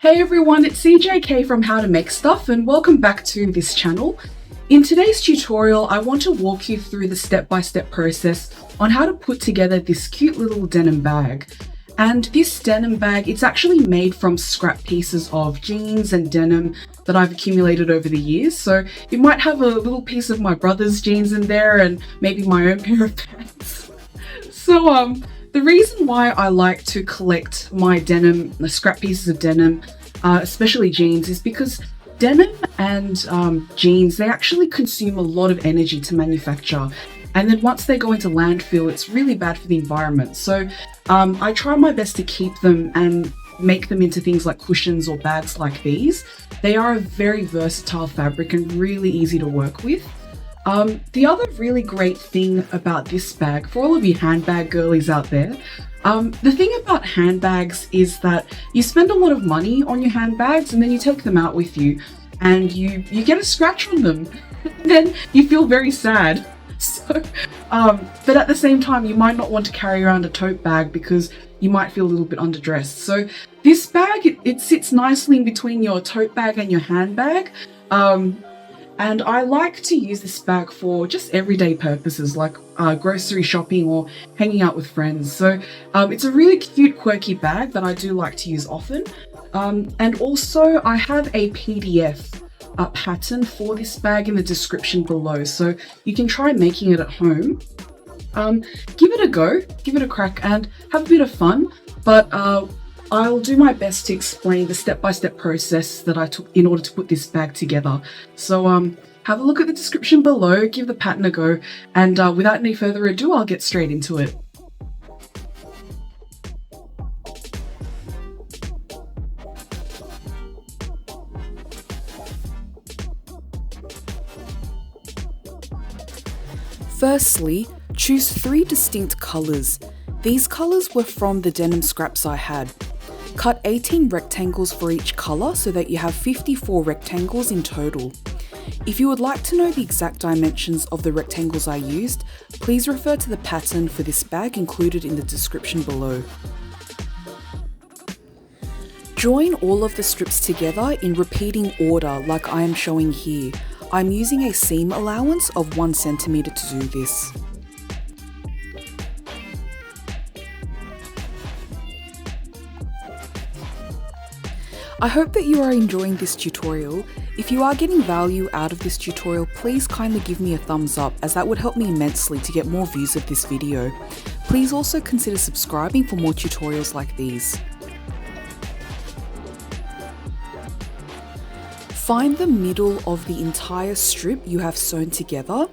Hey everyone, it's CJK from How to Make Stuff and welcome back to this channel. In today's tutorial, I want to walk you through the step-by-step process on how to put together this cute little denim bag. And this denim bag, it's actually made from scrap pieces of jeans and denim that I've accumulated over the years. So it might have a little piece of my brother's jeans in there and maybe my own pair of pants. So the reason why I like to collect my denim, the scrap pieces of denim, especially jeans, is because denim and jeans, they actually consume a lot of energy to manufacture. And then once they go into landfill, it's really bad for the environment. So I try my best to keep them and make them into things like cushions or bags like these. They are a very versatile fabric and really easy to work with. The other really great thing about this bag, for all of you handbag girlies out there, the thing about handbags is that you spend a lot of money on your handbags and then you take them out with you and you get a scratch on them. Then you feel very sad. So, but at the same time, you might not want to carry around a tote bag because you might feel a little bit underdressed. So this bag, it sits nicely in between your tote bag and your handbag. And I like to use this bag for just everyday purposes like grocery shopping or hanging out with friends. So it's a really cute, quirky bag that I do like to use often. And also I have a PDF pattern for this bag in the description below. So you can try making it at home. Give it a go, give it a crack and have a bit of fun. But I'll do my best to explain the step-by-step process that I took in order to put this bag together. So have a look at the description below, give the pattern a go, and without any further ado, I'll get straight into it. Firstly, choose 3 distinct colours. These colours were from the denim scraps I had. Cut 18 rectangles for each colour so that you have 54 rectangles in total. If you would like to know the exact dimensions of the rectangles I used, please refer to the pattern for this bag included in the description below. Join all of the strips together in repeating order like I am showing here. I'm using a seam allowance of 1 centimeter to do this. I hope that you are enjoying this tutorial. If you are getting value out of this tutorial, please kindly give me a thumbs up as that would help me immensely to get more views of this video. Please also consider subscribing for more tutorials like these. Find the middle of the entire strip you have sewn together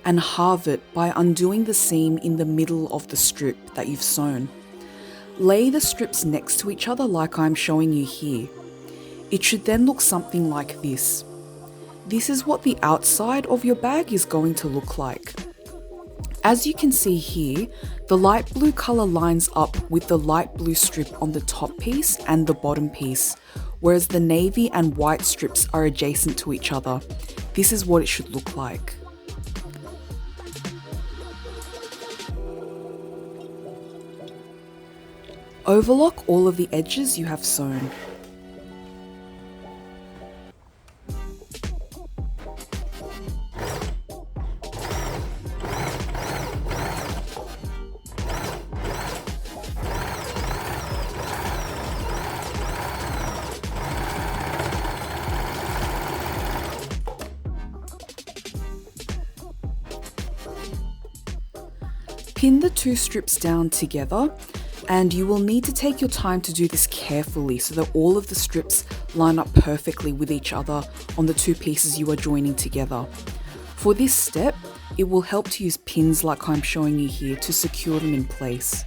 and halve it by undoing the seam in the middle of the strip that you've sewn. Lay the strips next to each other like I'm showing you here. It should then look something like this. This is what the outside of your bag is going to look like. As you can see here, the light blue colour lines up with the light blue strip on the top piece and the bottom piece, whereas the navy and white strips are adjacent to each other. This is what it should look like. Overlock all of the edges you have sewn. Pin the 2 strips down together, and you will need to take your time to do this carefully so that all of the strips line up perfectly with each other on the 2 pieces you are joining together. For this step, it will help to use pins like I'm showing you here to secure them in place.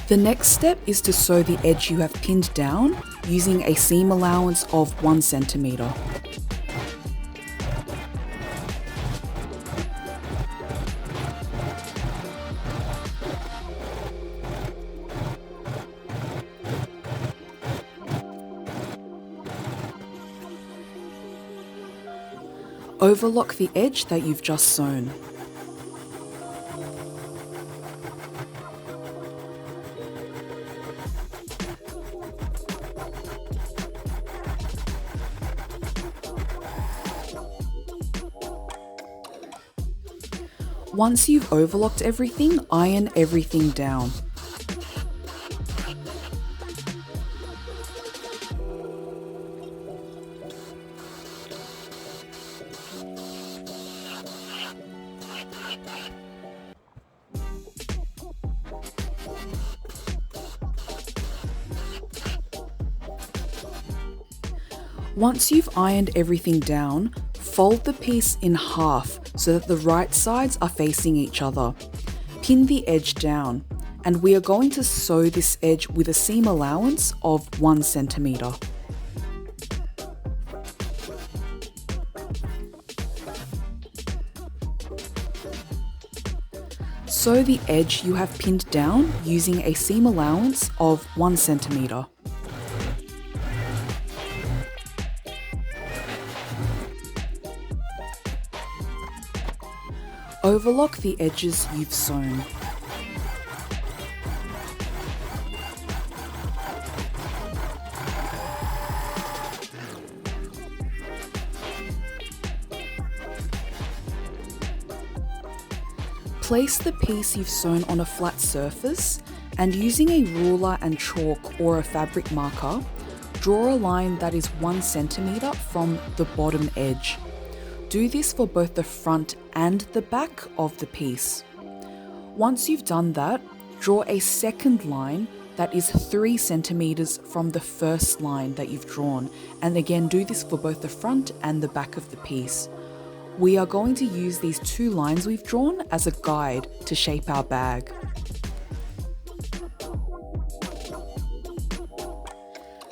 The next step is to sew the edge you have pinned down using a seam allowance of 1 centimeter. Overlock the edge that you've just sewn. Once you've overlocked everything, iron everything down. Once you've ironed everything down, fold the piece in half so that the right sides are facing each other. Pin the edge down, and we are going to sew this edge with a seam allowance of 1 centimetre. Sew the edge you have pinned down using a seam allowance of 1 centimetre. Overlock the edges you've sewn. Place the piece you've sewn on a flat surface and using a ruler and chalk or a fabric marker, draw a line that is 1 centimetre from the bottom edge. Do this for both the front and the back of the piece. Once you've done that, draw a second line that is 3 centimetres from the first line that you've drawn, and again do this for both the front and the back of the piece. We are going to use these 2 lines we've drawn as a guide to shape our bag.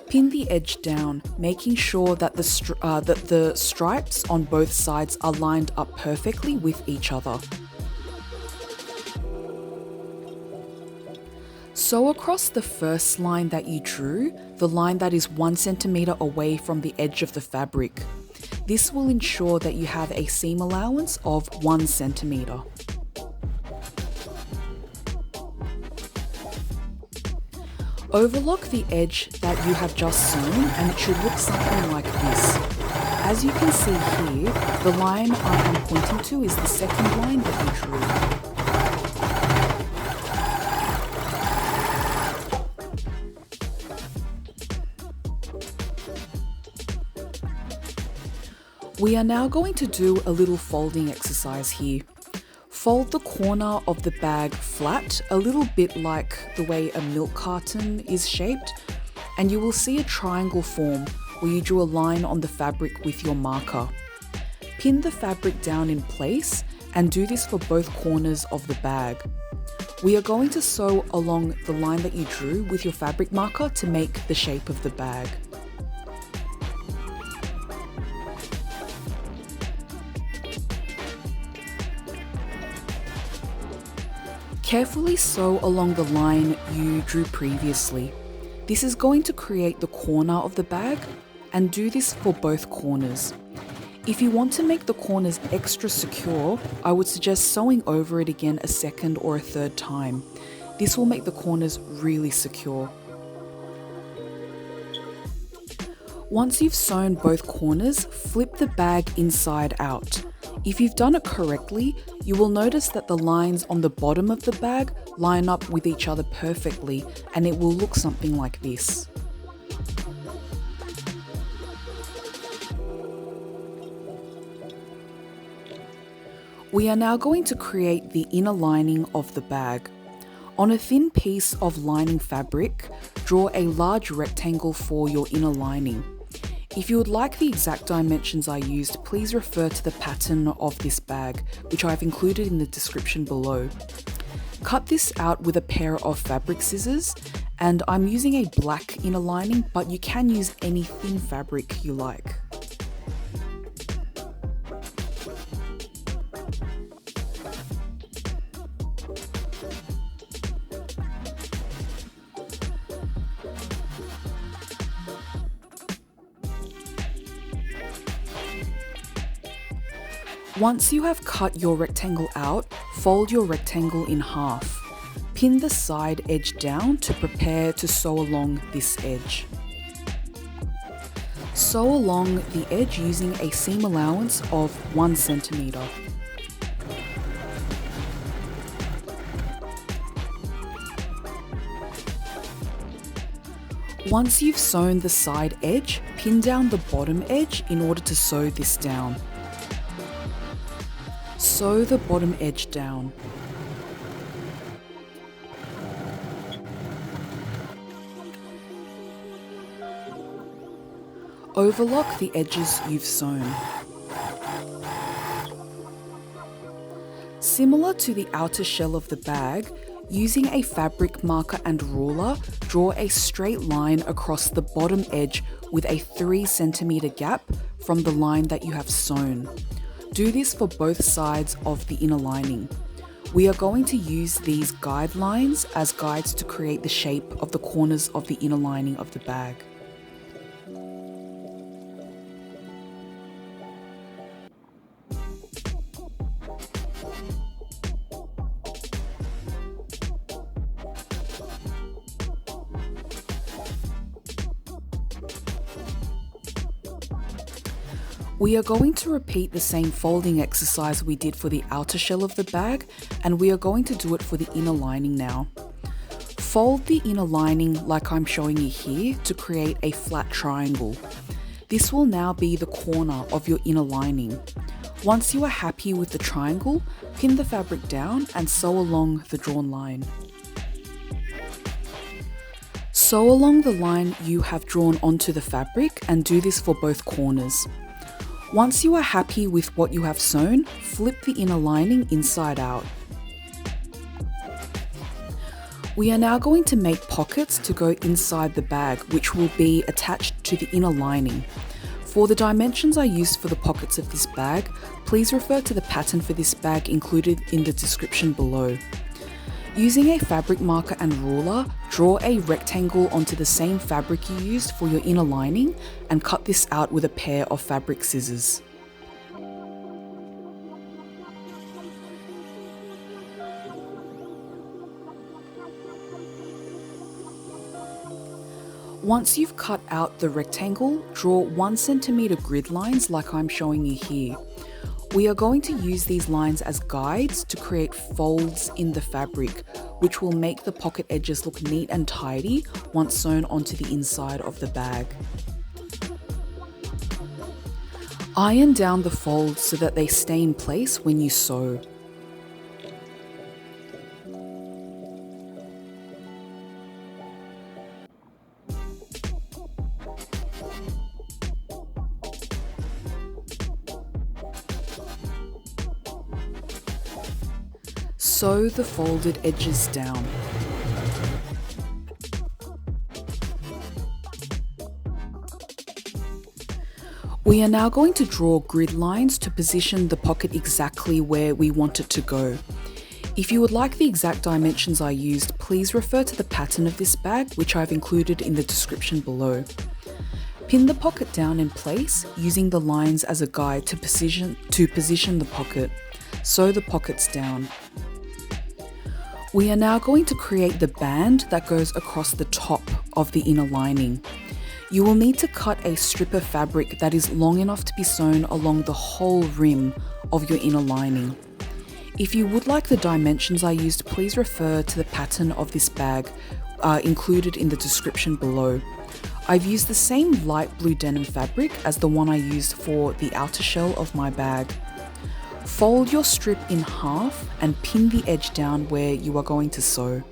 Pin the edge down, making sure that the stripes on both sides are lined up perfectly with each other. Sew across the first line that you drew, the line that is 1 centimetre away from the edge of the fabric. This will ensure that you have a seam allowance of 1 centimetre. Overlock the edge that you have just sewn and it should look something like this. As you can see here, the line I am pointing to is the second line that you drew. We are now going to do a little folding exercise here. Fold the corner of the bag flat, a little bit like the way a milk carton is shaped, and you will see a triangle form where you drew a line on the fabric with your marker. Pin the fabric down in place and do this for both corners of the bag. We are going to sew along the line that you drew with your fabric marker to make the shape of the bag. Carefully sew along the line you drew previously. This is going to create the corner of the bag, and do this for both corners. If you want to make the corners extra secure, I would suggest sewing over it again a second or a third time. This will make the corners really secure. Once you've sewn both corners, flip the bag inside out. If you've done it correctly, you will notice that the lines on the bottom of the bag line up with each other perfectly, and it will look something like this. We are now going to create the inner lining of the bag. On a thin piece of lining fabric, draw a large rectangle for your inner lining. If you would like the exact dimensions I used, please refer to the pattern of this bag, which I've included in the description below. Cut this out with a pair of fabric scissors, and I'm using a black inner lining, but you can use any thin fabric you like. Once you have cut your rectangle out, fold your rectangle in half. Pin the side edge down to prepare to sew along this edge. Sew along the edge using a seam allowance of 1 centimeter. Once you've sewn the side edge, pin down the bottom edge in order to sew this down. Sew the bottom edge down. Overlock the edges you've sewn. Similar to the outer shell of the bag, using a fabric marker and ruler, draw a straight line across the bottom edge with a 3 centimeter gap from the line that you have sewn. Do this for both sides of the inner lining. We are going to use these guidelines as guides to create the shape of the corners of the inner lining of the bag. We are going to repeat the same folding exercise we did for the outer shell of the bag, and we are going to do it for the inner lining now. Fold the inner lining like I'm showing you here to create a flat triangle. This will now be the corner of your inner lining. Once you are happy with the triangle, pin the fabric down and sew along the drawn line. Sew along the line you have drawn onto the fabric and do this for both corners. Once you are happy with what you have sewn, flip the inner lining inside out. We are now going to make pockets to go inside the bag, which will be attached to the inner lining. For the dimensions I used for the pockets of this bag, please refer to the pattern for this bag included in the description below. Using a fabric marker and ruler, draw a rectangle onto the same fabric you used for your inner lining and cut this out with a pair of fabric scissors. Once you've cut out the rectangle, draw 1 centimeter grid lines like I'm showing you here. We are going to use these lines as guides to create folds in the fabric, which will make the pocket edges look neat and tidy once sewn onto the inside of the bag. Iron down the folds so that they stay in place when you sew. Sew the folded edges down. We are now going to draw grid lines to position the pocket exactly where we want it to go. If you would like the exact dimensions I used, please refer to the pattern of this bag, which I've included in the description below. Pin the pocket down in place using the lines as a guide to position the pocket. Sew the pockets down. We are now going to create the band that goes across the top of the inner lining. You will need to cut a strip of fabric that is long enough to be sewn along the whole rim of your inner lining. If you would like the dimensions I used, please refer to the pattern of this bag included in the description below. I've used the same light blue denim fabric as the one I used for the outer shell of my bag. Fold your strip in half and pin the edge down where you are going to sew.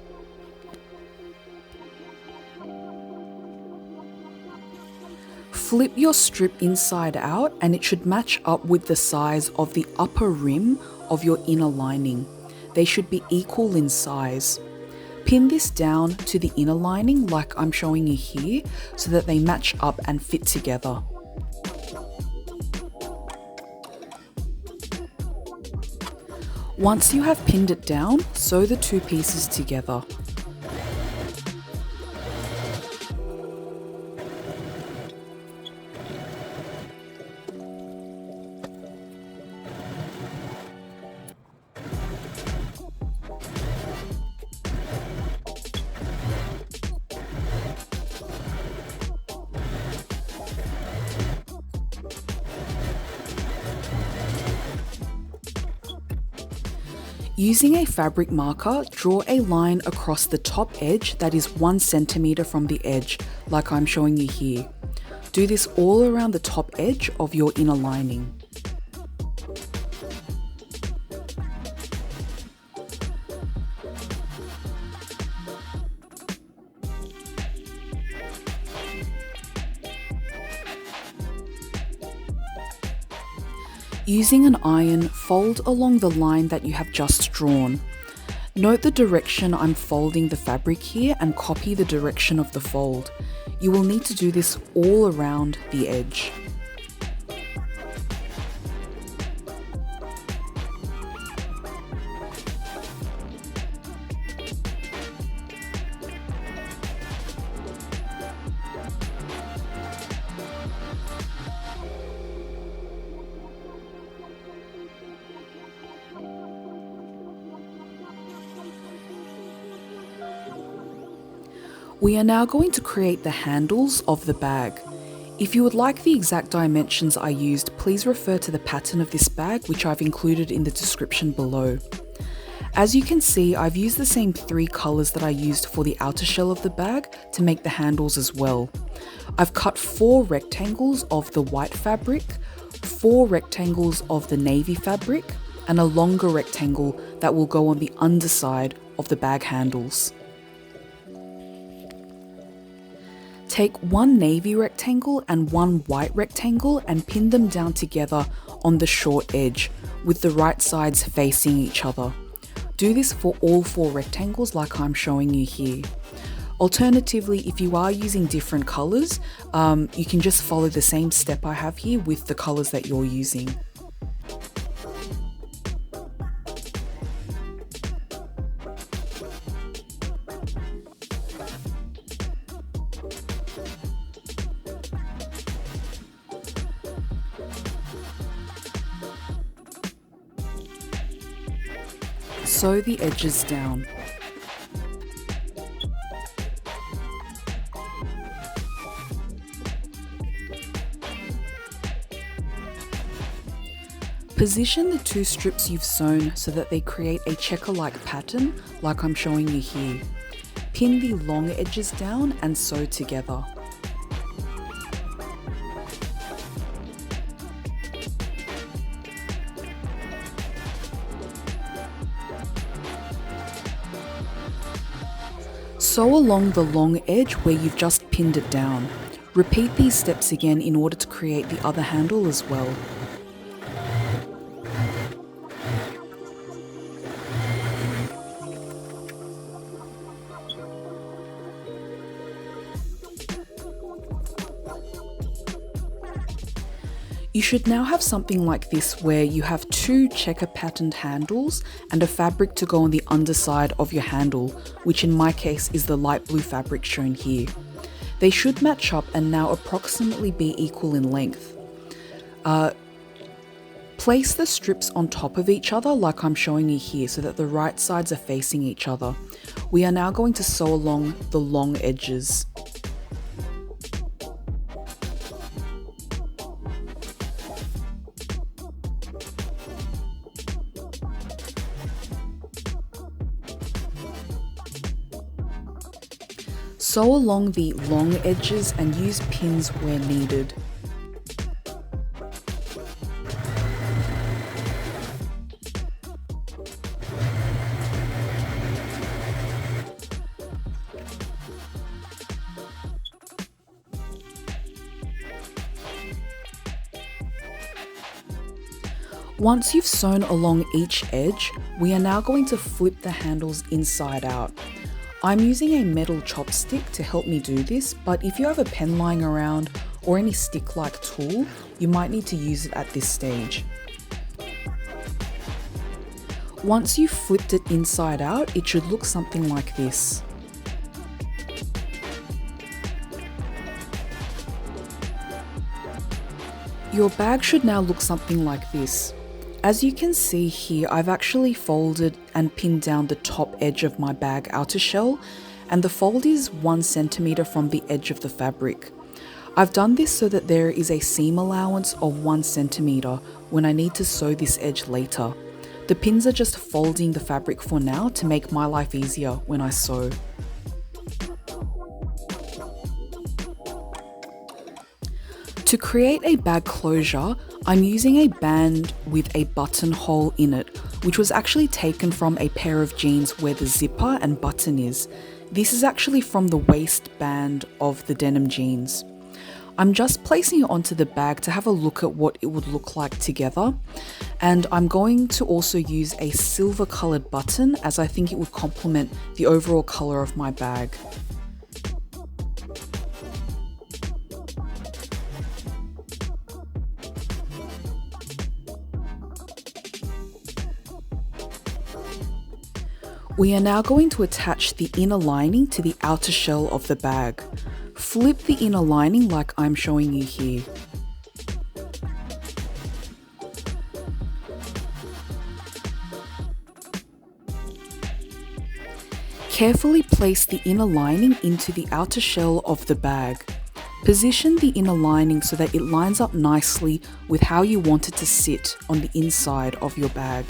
Flip your strip inside out and it should match up with the size of the upper rim of your inner lining. They should be equal in size. Pin this down to the inner lining like I'm showing you here so that they match up and fit together. Once you have pinned it down, sew the two pieces together. Using a fabric marker, draw a line across the top edge that is 1 centimeter from the edge, like I'm showing you here. Do this all around the top edge of your inner lining. Using an iron, fold along the line that you have just drawn. Note the direction I'm folding the fabric here and copy the direction of the fold. You will need to do this all around the edge. We are now going to create the handles of the bag. If you would like the exact dimensions I used, please refer to the pattern of this bag, which I've included in the description below. As you can see, I've used the same 3 colours that I used for the outer shell of the bag to make the handles as well. I've cut 4 rectangles of the white fabric, 4 rectangles of the navy fabric, and a longer rectangle that will go on the underside of the bag handles. Take 1 navy rectangle and 1 white rectangle and pin them down together on the short edge, with the right sides facing each other. Do this for all 4 rectangles like I'm showing you here. Alternatively, if you are using different colours, you can just follow the same step I have here with the colours that you're using. Sew the edges down. Position the 2 strips you've sewn so that they create a checker-like pattern like I'm showing you here. Pin the long edges down and sew together. Sew along the long edge where you've just pinned it down. Repeat these steps again in order to create the other handle as well. You should now have something like this where you have 2 checker patterned handles and a fabric to go on the underside of your handle, which in my case is the light blue fabric shown here. They should match up and now approximately be equal in length. Place the strips on top of each other like I'm showing you here so that the right sides are facing each other. We are now going to sew along the long edges. Sew along the long edges and use pins where needed. Once you've sewn along each edge, we are now going to flip the handles inside out. I'm using a metal chopstick to help me do this, but if you have a pen lying around or any stick-like tool, you might need to use it at this stage. Once you've flipped it inside out, it should look something like this. Your bag should now look something like this. As you can see here, I've actually folded and pinned down the top edge of my bag outer shell, and the fold is 1 centimeter from the edge of the fabric. I've done this so that there is a seam allowance of 1 centimeter when I need to sew this edge later. The pins are just folding the fabric for now to make my life easier when I sew. To create a bag closure, I'm using a band with a buttonhole in it, which was actually taken from a pair of jeans where the zipper and button is. This is actually from the waistband of the denim jeans. I'm just placing it onto the bag to have a look at what it would look like together. And I'm going to also use a silver coloured button as I think it would complement the overall colour of my bag. We are now going to attach the inner lining to the outer shell of the bag. Flip the inner lining like I'm showing you here. Carefully place the inner lining into the outer shell of the bag. Position the inner lining so that it lines up nicely with how you want it to sit on the inside of your bag.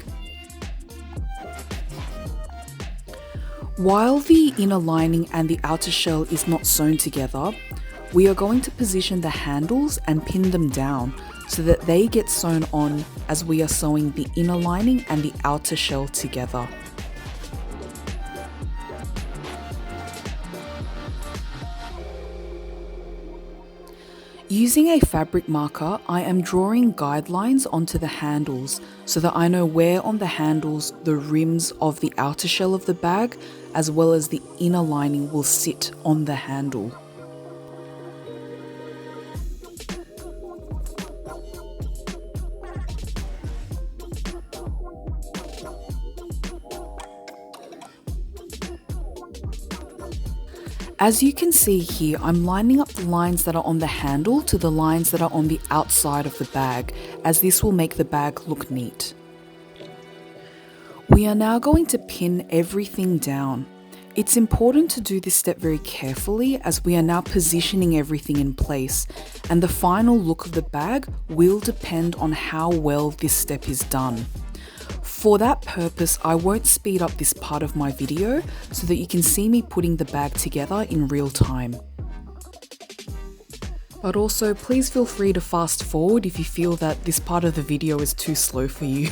While the inner lining and the outer shell is not sewn together, we are going to position the handles and pin them down so that they get sewn on as we are sewing the inner lining and the outer shell together. Using a fabric marker, I am drawing guidelines onto the handles so that I know where on the handles the rims of the outer shell of the bag as well as the inner lining will sit on the handle. As you can see here, I'm lining up the lines that are on the handle to the lines that are on the outside of the bag, as this will make the bag look neat. We are now going to pin everything down. It's important to do this step very carefully as we are now positioning everything in place, and the final look of the bag will depend on how well this step is done. For that purpose, I won't speed up this part of my video so that you can see me putting the bag together in real time. But also, please feel free to fast forward if you feel that this part of the video is too slow for you.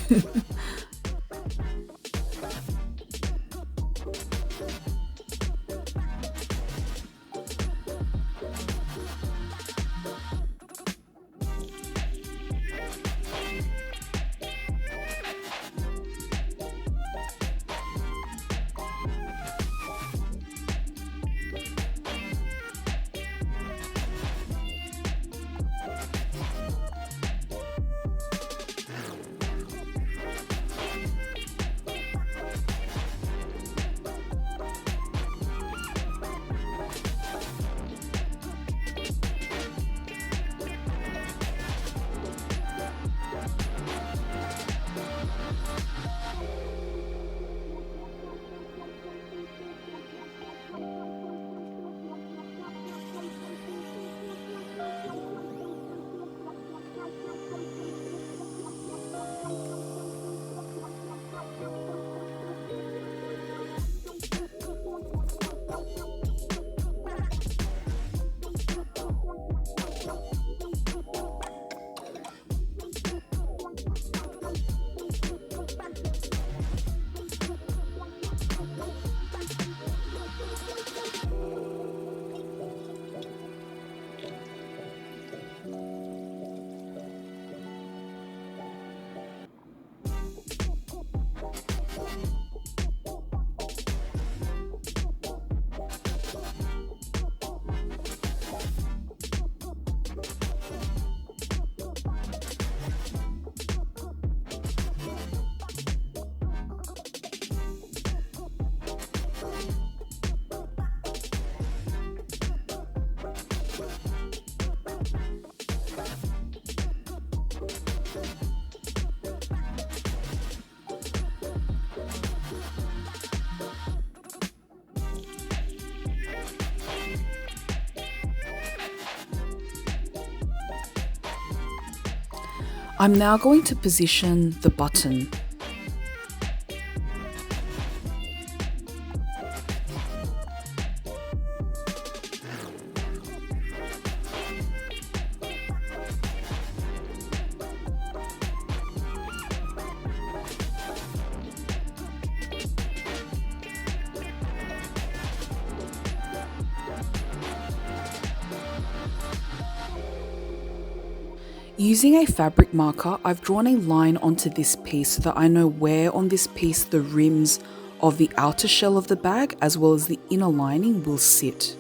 I'm now going to position the button. Using a fabric marker, I've drawn a line onto this piece so that I know where on this piece the rims of the outer shell of the bag as well as the inner lining will sit.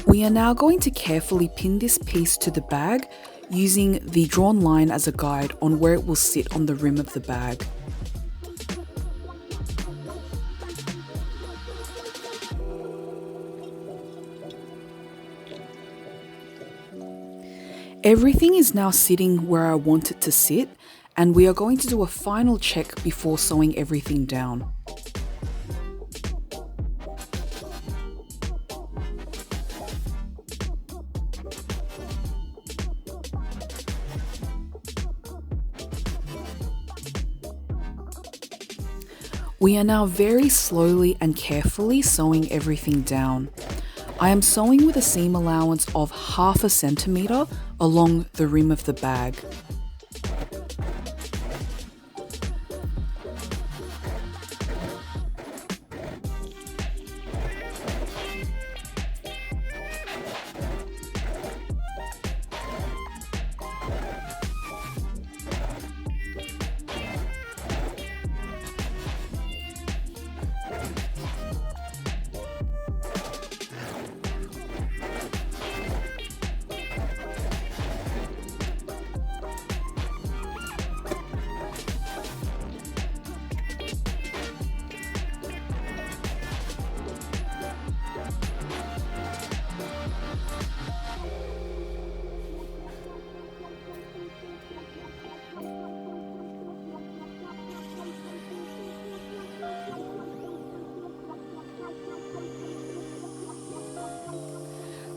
We are now going to carefully pin this piece to the bag using the drawn line as a guide on where it will sit on the rim of the bag. Everything is now sitting where I want it to sit, and we are going to do a final check before sewing everything down. We are now very slowly and carefully sewing everything down. I am sewing with a seam allowance of 1/2 centimeter along the rim of the bag.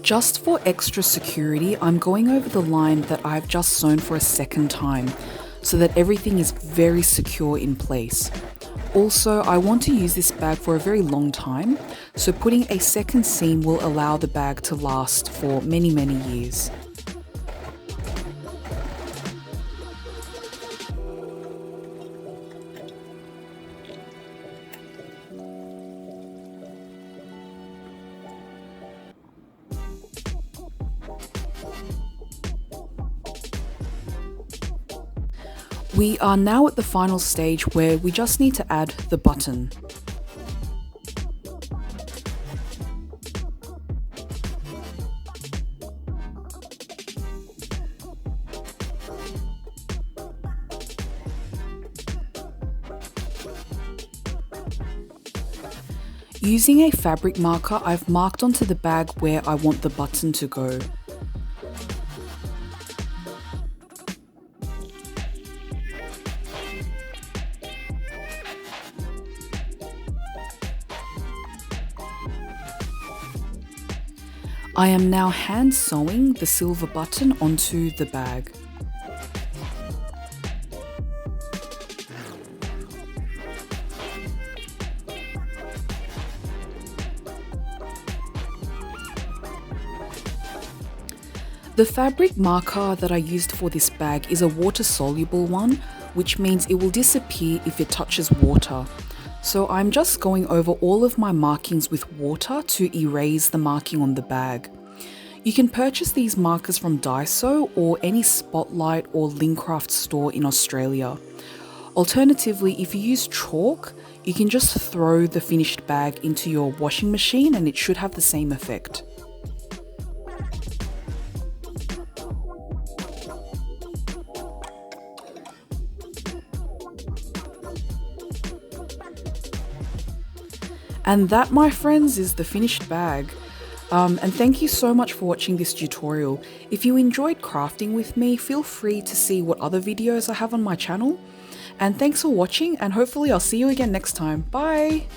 Just for extra security, I'm going over the line that I've just sewn for a second time so that everything is very secure in place. Also, I want to use this bag for a very long time, so putting a second seam will allow the bag to last for many, many years. We are now at the final stage where we just need to add the button. Using a fabric marker, I've marked onto the bag where I want the button to go. I am now hand sewing the silver button onto the bag. The fabric marker that I used for this bag is a water-soluble one, which means it will disappear if it touches water. So I'm just going over all of my markings with water to erase the marking on the bag. You can purchase these markers from Daiso or any Spotlight or Lincraft store in Australia. Alternatively, if you use chalk, you can just throw the finished bag into your washing machine and it should have the same effect. And that, my friends, is the finished bag. And thank you so much for watching this tutorial. If you enjoyed crafting with me, feel free to see what other videos I have on my channel. And thanks for watching, and hopefully I'll see you again next time. Bye!